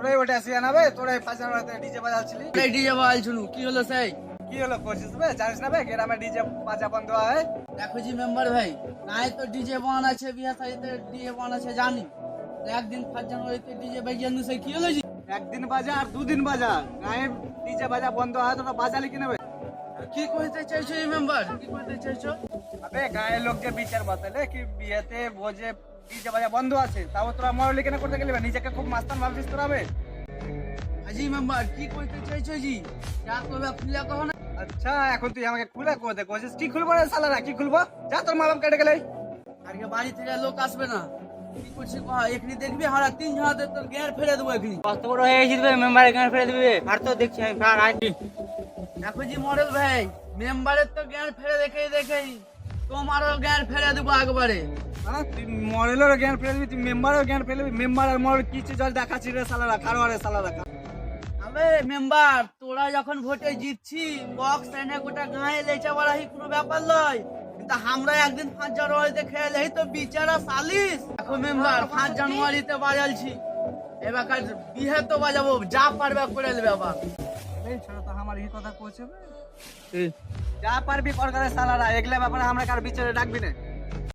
তোরাই ওটা আসি আনাবে, তোরাই ফাঁসার রাতে ডিজে বাজাচ্ছিলি। ডিজে বাজাইছিল কি হলো সেই? কি হলো করছিস বে? জানিস না বে গ্রামে ডিজে বাজা বন্ধ হয়? দেখো জি মেম্বার ভাই, নাই তো ডিজে বান আছে, বিয়া সাইতে ডিজে বান আছে জানি। একদিন 5 জানুয়ারিতে ডিজে বাজিয়ে আনু সেই কি হলো জি? একদিন বাজা আর দুদিন বাজা, গায়ে ডিজে বাজা বন্ধ হয় তোরা বাজালি কি নেবে? কি কইতে চাইছো এই মেম্বার, কি কইতে চাইছো? আবে গায়ের লোককে বিচার বাতালে কি বিয়েতে ভোজে ডিজে বাজা বন্ধ আছে, তাও তোরা মরলি কেন করতে গেলি? নিজেকে খুব মাস্তান ভাবছিস তোরা বে? আজি মেম্বার কি কইতে চাইছো জি? যা কইবা খুলে কহ না। আচ্ছা এখন তুই আমাকে খুলে করতে কইছিস, কি খুলবো রে শালারা, কি খুলবো? যা তোর মা বাপ কেটে গেলে। আজকে বাড়ি থেকে লোক আসবে না, কি করছিস কহ? এখনি দেখবি হারা 3 ঝাড়াতে তোর গের ফেলে দেবো এখনি। কত বড় হয়ে গেছিস বে, মেম্বারের গান ফেলে দিবি? আর তো দেখছি আমি আর আইছি। দেখো জি মডেল ভাই, মেম্বারের তো জ্ঞান ফেলে দেখেই তোমারও জ্ঞান ফেলে দেবো একবারে। হ্যাঁ তুই মডেলেরও জ্ঞান ফেলে দিবি, তুই মেম্বারেরও জ্ঞান ফেলে দিবি। মেম্বার আর মডেল কিছু জল দেখাচ্ছি রে শালারা, কারো আরে শালারা। আবে মেম্বার, তোরা যখন ভোটে জিতছি বক্স এনে গোটা গায়ে লেচা বাড়াহি কোনো ব্যাপার নয়, কিন্তু আমরা একদিন 5 জানুয়ারিতে খেলে তো বিচারা সালিস। দেখো মেম্বার 5 জানুয়ারিতে বাজালছি, এবার বিহে তো বাজাবো, যা পারবে করে নেবে আবার। এই ছোট তো আমার এই কথা কইছে বে। যা পারবি কর করে শালারা, এগলা ব্যাপারে আমরা কার বিচারে ডাকবি না।